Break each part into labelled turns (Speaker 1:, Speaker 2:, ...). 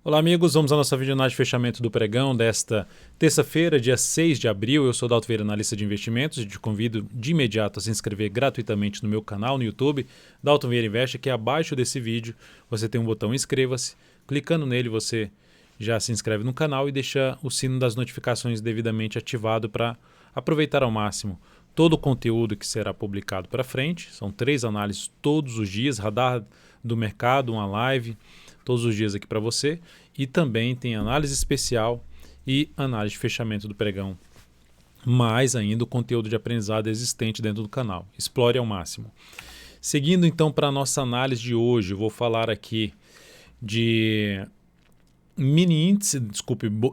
Speaker 1: Olá amigos, vamos à nossa videoanálise de fechamento do pregão desta terça-feira, dia 6 de abril. Eu sou Dalton Vieira, analista de investimentos, e te convido de imediato a se inscrever gratuitamente no meu canal no YouTube, Dalton Vieira Investe, que abaixo desse vídeo você tem um botão inscreva-se. Clicando nele você já se inscreve no canal e deixa o sino das notificações devidamente ativado para aproveitar ao máximo todo o conteúdo que será publicado para frente. São 3 análises todos os dias, radar do mercado, uma live todos os dias aqui para você, e também tem análise especial e análise de fechamento do pregão, mais ainda o conteúdo de aprendizado existente dentro do canal. Explore ao máximo. Seguindo então para a nossa análise de hoje, eu vou falar aqui de mini índice,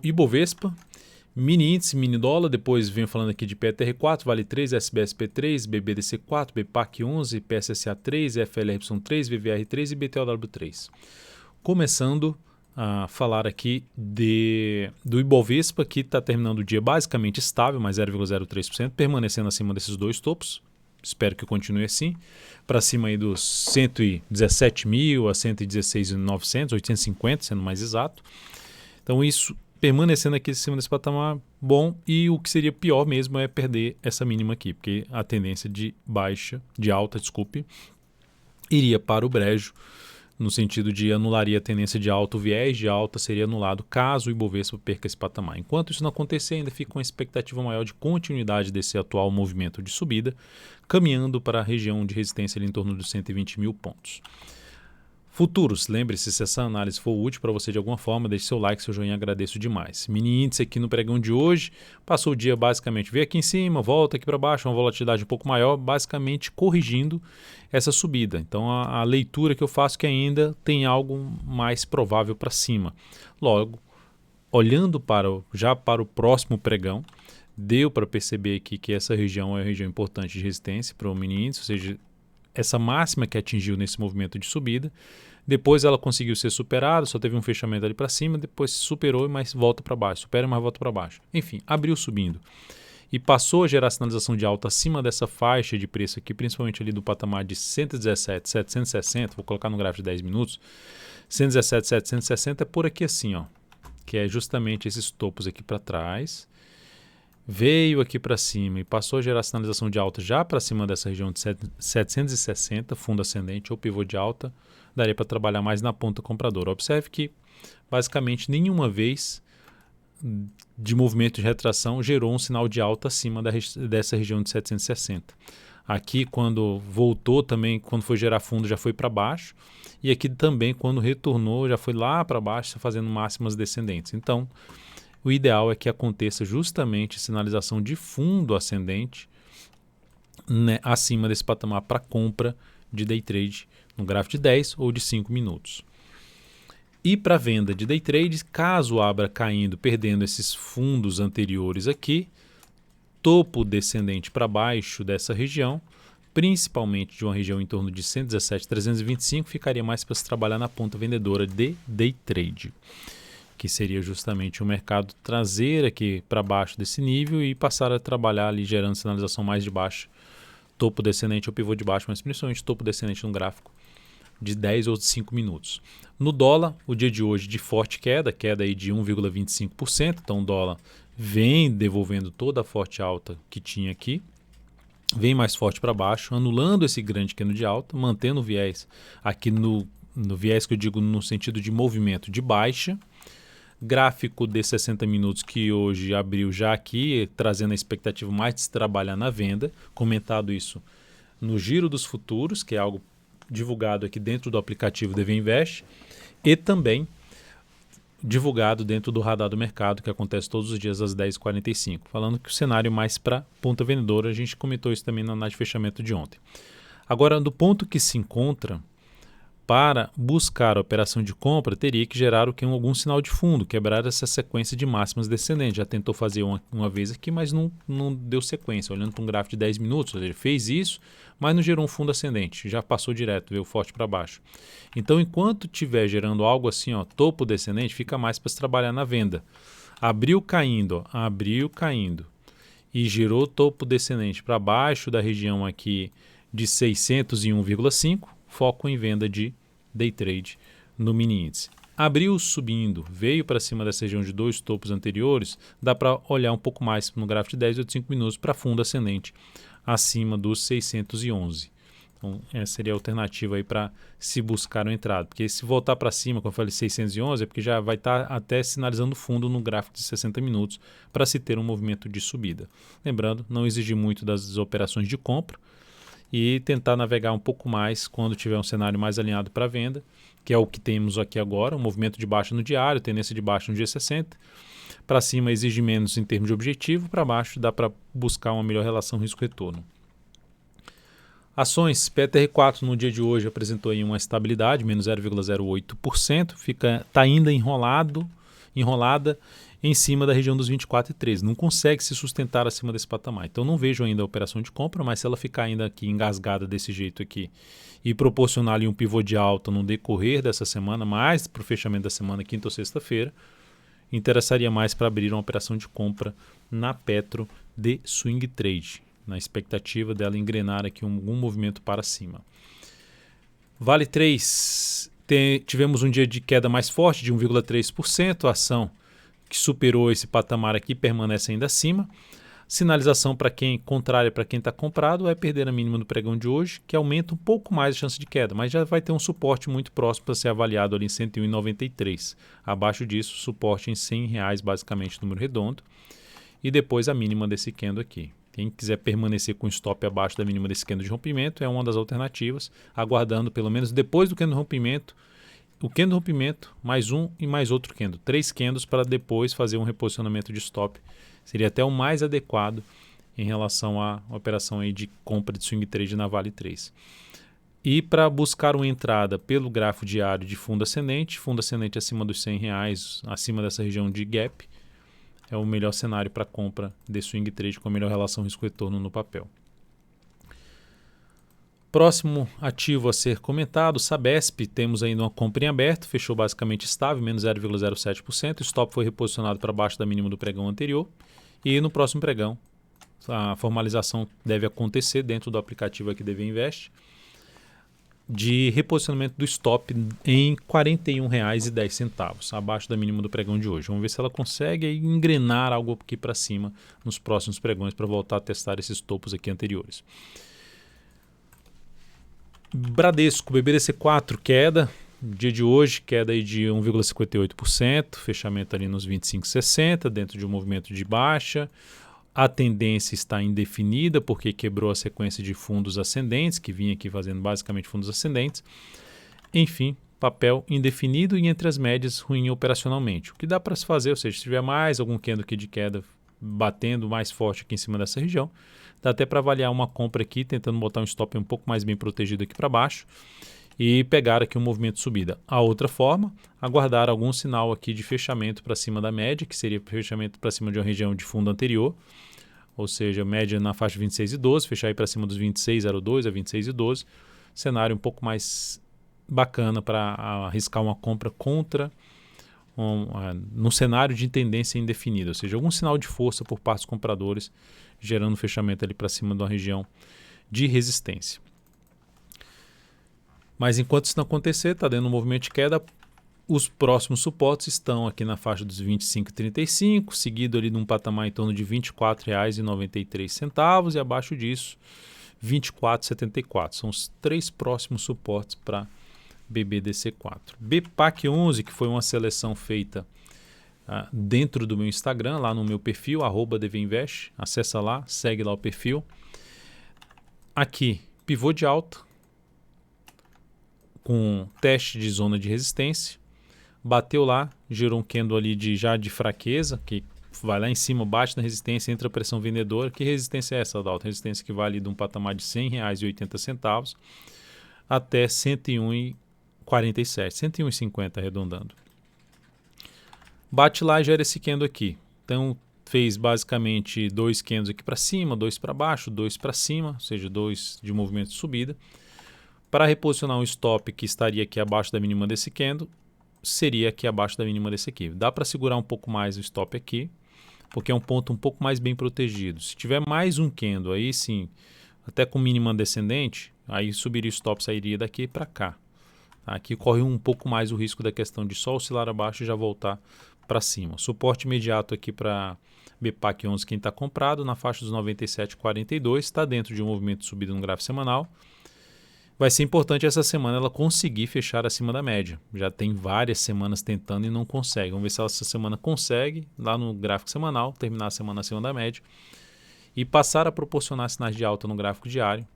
Speaker 1: Ibovespa, mini índice, mini dólar, depois venho falando aqui de PTR4, Vale 3, SBSP3, BBDC4, BPAC11, PSSA3, FLRY3, VVR3 e BTOW3. Começando a falar aqui do Ibovespa, que está terminando o dia basicamente estável, mais 0,03%, permanecendo acima desses dois topos. Espero que continue assim, para cima aí dos 117 mil a 116.900, 850, sendo mais exato. Então isso permanecendo aqui acima desse patamar bom, e o que seria pior mesmo é perder essa mínima aqui, porque a tendência de alta, iria para o brejo, no sentido de anularia a tendência de alta, o viés de alta seria anulado caso o Ibovespa perca esse patamar. Enquanto isso não acontecer, ainda fica uma expectativa maior de continuidade desse atual movimento de subida, caminhando para a região de resistência ali em torno dos 120 mil pontos. Futuros, lembre-se, se essa análise for útil para você de alguma forma, deixe seu like, seu joinha, agradeço demais. Mini índice aqui no pregão de hoje, passou o dia basicamente, veio aqui em cima, volta aqui para baixo, uma volatilidade um pouco maior, basicamente corrigindo essa subida. Então a leitura que eu faço é que ainda tem algo mais provável para cima. Logo, olhando já para o próximo pregão, deu para perceber aqui que essa região é uma região importante de resistência para o mini índice, ou seja, essa máxima que atingiu nesse movimento de subida, depois ela conseguiu ser superada, só teve um fechamento ali para cima, depois se superou, mas volta para baixo, supera, mas volta para baixo. Enfim, abriu subindo e passou a gerar sinalização de alta acima dessa faixa de preço aqui, principalmente ali do patamar de 117.760, vou colocar no gráfico de 10 minutos, 117.760 é por aqui assim, ó, que é justamente esses topos aqui para trás. Veio aqui para cima e passou a gerar sinalização de alta já para cima dessa região de 760, fundo ascendente ou pivô de alta, daria para trabalhar mais na ponta compradora. Observe que basicamente nenhuma vez de movimento de retração gerou um sinal de alta acima dessa região de 760. Aqui quando voltou também, quando foi gerar fundo já foi para baixo, e aqui também quando retornou já foi lá para baixo fazendo máximas descendentes. Então o ideal é que aconteça justamente sinalização de fundo ascendente, né, acima desse patamar para compra de day trade no gráfico de 10 ou de 5 minutos. E para venda de day trade, caso abra caindo, perdendo esses fundos anteriores aqui, topo descendente para baixo dessa região, principalmente de uma região em torno de 117.325, ficaria mais para se trabalhar na ponta vendedora de day trade, que seria justamente o mercado trazer aqui para baixo desse nível e passar a trabalhar ali gerando sinalização mais de baixo, topo descendente ou pivô de baixo, mas principalmente topo descendente no gráfico de 10 ou de 5 minutos. No dólar, o dia de hoje de forte queda aí de 1,25%, então o dólar vem devolvendo toda a forte alta que tinha aqui, vem mais forte para baixo, anulando esse grande cano de alta, mantendo o viés aqui no viés que eu digo no sentido de movimento de baixa. Gráfico de 60 minutos que hoje abriu já aqui, trazendo a expectativa mais de se trabalhar na venda, comentado isso no Giro dos Futuros, que é algo divulgado aqui dentro do aplicativo DV Invest, e também divulgado dentro do Radar do Mercado, que acontece todos os dias às 10h45, falando que o cenário mais para ponta vendedora, a gente comentou isso também na análise de fechamento de ontem. Agora, do ponto que se encontra, para buscar a operação de compra, teria que gerar algum sinal de fundo, quebrar essa sequência de máximas descendentes. Já tentou fazer uma vez aqui, mas não deu sequência. Olhando para um gráfico de 10 minutos, ele fez isso, mas não gerou um fundo ascendente. Já passou direto, veio forte para baixo. Então, enquanto estiver gerando algo assim, ó, topo descendente, fica mais para se trabalhar na venda. Abriu caindo e girou topo descendente para baixo da região aqui de 601,5, foco em venda de day trade no mini índice. Abriu subindo, veio para cima dessa região de 2 topos anteriores, dá para olhar um pouco mais no gráfico de 10 e 85 minutos para fundo ascendente, acima dos 611. Então, essa seria a alternativa aí para se buscar uma entrada. Porque se voltar para cima, como eu falei, 611, é porque já vai estar até sinalizando fundo no gráfico de 60 minutos para se ter um movimento de subida. Lembrando, não exigir muito das operações de compra e tentar navegar um pouco mais quando tiver um cenário mais alinhado para venda, que é o que temos aqui agora, um movimento de baixa no diário, tendência de baixa no dia 60. Para cima exige menos em termos de objetivo, para baixo dá para buscar uma melhor relação risco-retorno. Ações, PTR4 no dia de hoje apresentou aí uma estabilidade, menos 0,08%, está ainda enrolada em cima da região dos 24,13. Não consegue se sustentar acima desse patamar. Então não vejo ainda a operação de compra, mas se ela ficar ainda aqui engasgada desse jeito aqui e proporcionar ali um pivô de alta no decorrer dessa semana, mais para o fechamento da semana, quinta ou sexta-feira, interessaria mais para abrir uma operação de compra na Petro de swing trade, na expectativa dela engrenar aqui algum movimento para cima. Vale 3, tivemos um dia de queda mais forte, de 1,3%, a ação que superou esse patamar aqui permanece ainda acima. Sinalização para quem contrária para quem está comprado é perder a mínima do pregão de hoje, que aumenta um pouco mais a chance de queda, mas já vai ter um suporte muito próximo para ser avaliado ali em 101,93. Abaixo disso, suporte em R$100 basicamente, número redondo, e depois a mínima desse candle aqui. Quem quiser permanecer com stop abaixo da mínima desse candle de rompimento é uma das alternativas, aguardando pelo menos depois do candle de rompimento, o candle de rompimento, mais um e mais outro candle. 3 candles para depois fazer um reposicionamento de stop. Seria até o mais adequado em relação à operação aí de compra de swing trade na Vale 3. E para buscar uma entrada pelo gráfico diário de fundo ascendente acima dos R$100, acima dessa região de gap, é o melhor cenário para compra de swing trade com a melhor relação risco-retorno no papel. Próximo ativo a ser comentado, Sabesp, temos ainda uma compra em aberto, fechou basicamente estável, menos 0,07%, o stop foi reposicionado para baixo da mínima do pregão anterior e no próximo pregão a formalização deve acontecer dentro do aplicativo aqui DV Invest de reposicionamento do stop em R$ 41,10, abaixo da mínima do pregão de hoje. Vamos ver se ela consegue engrenar algo aqui para cima nos próximos pregões para voltar a testar esses topos aqui anteriores. Bradesco, BBDC4, queda, dia de hoje, queda aí de 1,58%, fechamento ali nos 25,60, dentro de um movimento de baixa. A tendência está indefinida, porque quebrou a sequência de fundos ascendentes, que vinha aqui fazendo basicamente fundos ascendentes. Enfim, papel indefinido e entre as médias ruim operacionalmente. O que dá para se fazer, ou seja, se tiver mais algum candle aqui de queda batendo mais forte aqui em cima dessa região, dá até para avaliar uma compra aqui, tentando botar um stop um pouco mais bem protegido aqui para baixo e pegar aqui um movimento de subida. A outra forma, aguardar algum sinal aqui de fechamento para cima da média, que seria fechamento para cima de uma região de fundo anterior, ou seja, média na faixa de 26,12, fechar aí para cima dos 26,02 a 26,12, cenário um pouco mais bacana para arriscar uma compra contra num cenário de tendência indefinida, ou seja, algum sinal de força por parte dos compradores, gerando fechamento ali para cima de uma região de resistência. Mas enquanto isso não acontecer, está dando um movimento de queda, os próximos suportes estão aqui na faixa dos 25,35, seguido ali num patamar em torno de R$ 24,93 e abaixo disso R$ 24,74. São os 3 próximos suportes para BBDC4. BPAC11, que foi uma seleção feita dentro do meu Instagram, lá no meu perfil, @dvinvest, acessa lá, segue lá o perfil. Aqui, pivô de alta, com teste de zona de resistência, bateu lá, gerou um candle ali já de fraqueza, que vai lá em cima, bate na resistência, entra a pressão vendedora. Que resistência é essa, Adalto? Resistência que vai ali de um patamar de R$ 100,80 até R$ 101,47, R$ 101,50 arredondando. Bate lá e gera esse candle aqui. Então fez basicamente 2 candles aqui para cima, 2 para baixo, 2 para cima, ou seja, 2 de movimento de subida. Para reposicionar um stop que estaria aqui abaixo da mínima desse candle, seria aqui abaixo da mínima desse aqui. Dá para segurar um pouco mais o stop aqui, porque é um ponto um pouco mais bem protegido. Se tiver mais um candle, aí sim, até com mínima descendente, aí subiria o stop, sairia daqui para cá. Aqui corre um pouco mais o risco da questão de só oscilar abaixo e já voltar para cima. Suporte imediato aqui para BPAC 11, quem está comprado, na faixa dos 97,42, está dentro de um movimento de subida no gráfico semanal. Vai ser importante essa semana ela conseguir fechar acima da média. Já tem várias semanas tentando e não consegue. Vamos ver se ela essa semana consegue, lá no gráfico semanal, terminar a semana acima da média e passar a proporcionar sinais de alta no gráfico diário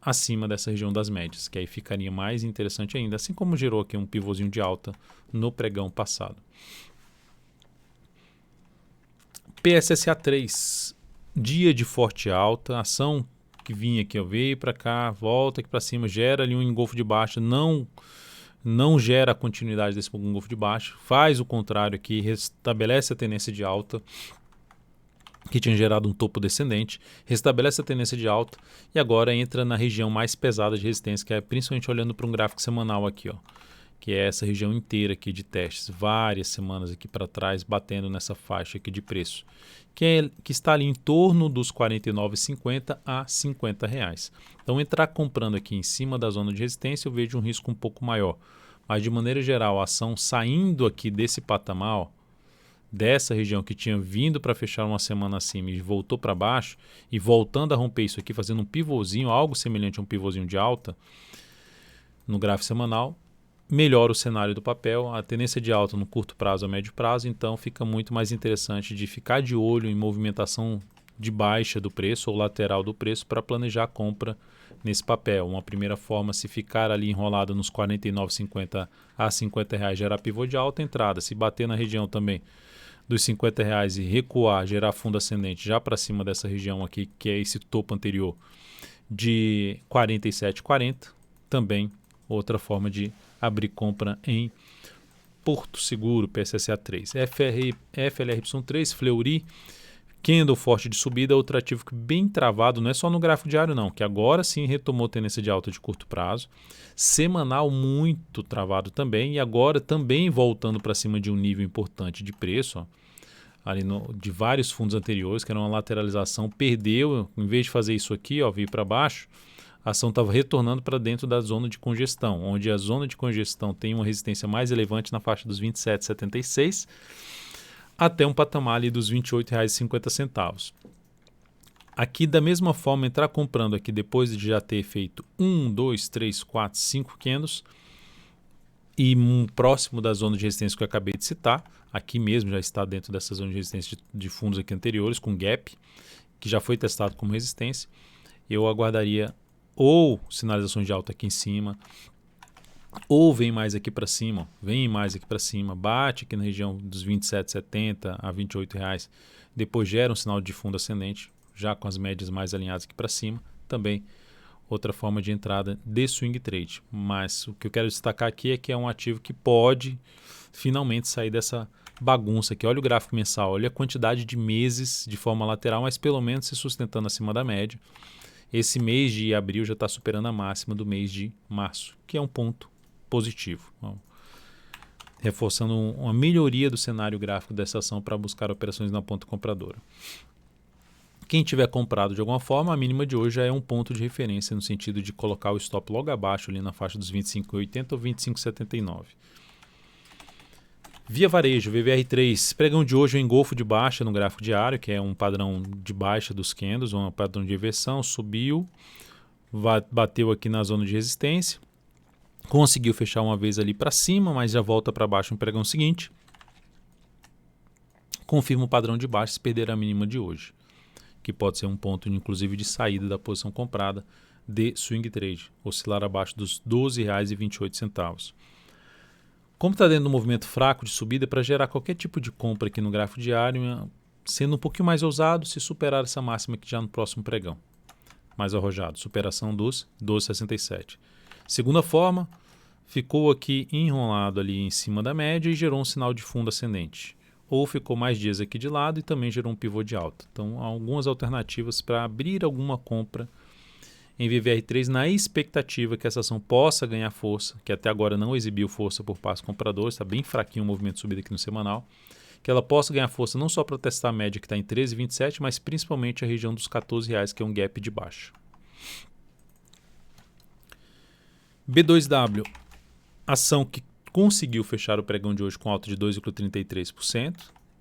Speaker 1: acima dessa região das médias, que aí ficaria mais interessante ainda, assim como gerou aqui um pivôzinho de alta no pregão passado. PSSA 3, dia de forte alta, ação que vinha aqui, ó, veio para cá, volta aqui para cima, gera ali um engolfo de baixa, não gera a continuidade desse engolfo de baixa, faz o contrário aqui, restabelece a tendência de alta, que tinha gerado um topo descendente, restabelece a tendência de alta e agora entra na região mais pesada de resistência, que é principalmente olhando para um gráfico semanal aqui, ó, que é essa região inteira aqui de testes, várias semanas aqui para trás, batendo nessa faixa aqui de preço, que está ali em torno dos R$ 49,50 a R$ 50. Então entrar comprando aqui em cima da zona de resistência eu vejo um risco um pouco maior, mas de maneira geral a ação saindo aqui desse patamar, ó, dessa região que tinha vindo para fechar uma semana acima e voltou para baixo e voltando a romper isso aqui, fazendo um pivôzinho, algo semelhante a um pivôzinho de alta no gráfico semanal, melhora o cenário do papel, a tendência de alta no curto prazo a médio prazo, então fica muito mais interessante de ficar de olho em movimentação de baixa do preço ou lateral do preço para planejar a compra nesse papel. Uma primeira forma, se ficar ali enrolado nos R$ 49,50 a R$ 50 gerar pivô de alta, entrada. Se bater na região também dos R$ 50 e recuar, gerar fundo ascendente já para cima dessa região aqui, que é esse topo anterior de 47,40, também outra forma de abrir compra em Porto Seguro, PSSA 3. FLRY3, Fleury, candle forte de subida, outro ativo bem travado, não é só no gráfico diário não, que agora sim retomou tendência de alta de curto prazo, semanal muito travado também e agora também voltando para cima de um nível importante de preço, ó, ali de vários fundos anteriores, que era uma lateralização, perdeu, em vez de fazer isso aqui, ó, vir para baixo, a ação estava retornando para dentro da zona de congestão, onde a zona de congestão tem uma resistência mais elevante na faixa dos 27,76 até um patamar ali dos R$ 28,50. Aqui da mesma forma entrar comprando aqui depois de já ter feito 1, 2, 3, 4, 5 candles e próximo da zona de resistência que eu acabei de citar, aqui mesmo já está dentro dessa zona de resistência de fundos aqui anteriores com gap, que já foi testado como resistência, eu aguardaria ou sinalizações de alta aqui em cima, ou vem mais aqui para cima, bate aqui na região dos R$ 27,70 a R$ 28, depois gera um sinal de fundo ascendente, já com as médias mais alinhadas aqui para cima, também outra forma de entrada de swing trade. Mas o que eu quero destacar aqui é que é um ativo que pode finalmente sair dessa bagunça aqui. Olha o gráfico mensal, olha a quantidade de meses de forma lateral, mas pelo menos se sustentando acima da média. Esse mês de abril já está superando a máxima do mês de março, que é um ponto positivo, reforçando uma melhoria do cenário gráfico dessa ação para buscar operações na ponta compradora. Quem tiver comprado de alguma forma, a mínima de hoje já é um ponto de referência no sentido de colocar o stop logo abaixo ali na faixa dos 25,80 ou 25,79. Via Varejo, VVR3, pregão de hoje é um engolfo de baixa no gráfico diário, que é um padrão de baixa dos candles, um padrão de inversão, subiu, bateu aqui na zona de resistência, conseguiu fechar uma vez ali para cima, mas já volta para baixo no pregão seguinte, confirma o padrão de baixa se perder a mínima de hoje, que pode ser um ponto inclusive de saída da posição comprada de swing trade, oscilar abaixo dos R$ 12,28. Como está dentro de um movimento fraco de subida, para gerar qualquer tipo de compra aqui no gráfico diário, sendo um pouquinho mais ousado, se superar essa máxima aqui já no próximo pregão. Mais arrojado, superação dos 12,67. Segunda forma, ficou aqui enrolado ali em cima da média e gerou um sinal de fundo ascendente. Ou ficou mais dias aqui de lado e também gerou um pivô de alta. Então, há algumas alternativas para abrir alguma compra em VVR3 na expectativa que essa ação possa ganhar força, que até agora não exibiu força por parte dos compradores, está bem fraquinho o movimento de subida aqui no semanal, que ela possa ganhar força não só para testar a média que está em 13,27, mas principalmente a região dos R$ 14,00, que é um gap de baixa. B2W, Ação que conseguiu fechar o pregão de hoje com alta de 2,33%.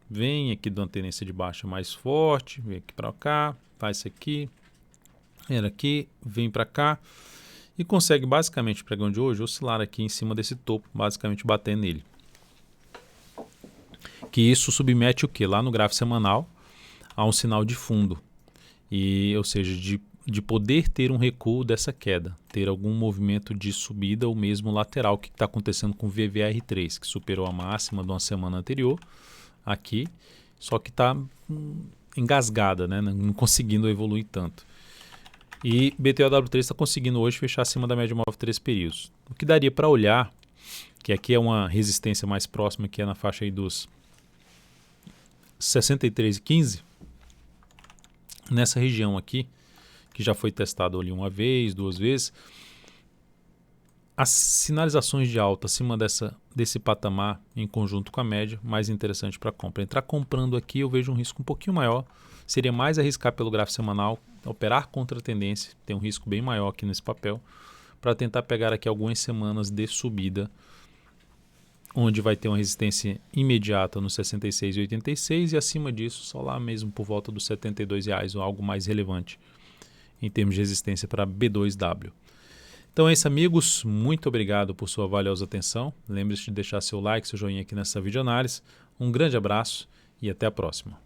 Speaker 1: Vem aqui de uma tendência de baixa mais forte, vem aqui para cá, faz isso aqui, era aqui, vem para cá e consegue basicamente o pregão de hoje oscilar aqui em cima desse topo, basicamente bater nele. Que isso submete o que? Lá no gráfico semanal a um sinal de fundo, ou seja, de poder ter um recuo dessa queda, ter algum movimento de subida ou mesmo lateral, que está acontecendo com o VVR3, que superou a máxima de uma semana anterior aqui, só que está engasgada, né? Não conseguindo evoluir tanto. E BTOW3 está conseguindo hoje fechar acima da média móvel 3 períodos. O que daria para olhar, que aqui é uma resistência mais próxima, que é na faixa aí dos 63,15, nessa região aqui, que já foi testado ali uma vez, duas vezes, as sinalizações de alta acima desse patamar, em conjunto com a média, mais interessante para compra. Entrar comprando aqui eu vejo um risco um pouquinho maior, seria mais arriscar pelo gráfico semanal, operar contra a tendência, tem um risco bem maior aqui nesse papel, para tentar pegar aqui algumas semanas de subida, onde vai ter uma resistência imediata no 66,86 e acima disso só lá mesmo por volta dos R$72 ou algo mais relevante em termos de resistência para B2W. Então é isso, amigos, muito obrigado por sua valiosa atenção. Lembre-se de deixar seu like, seu joinha aqui nessa videoanálise. Um grande abraço e até a próxima.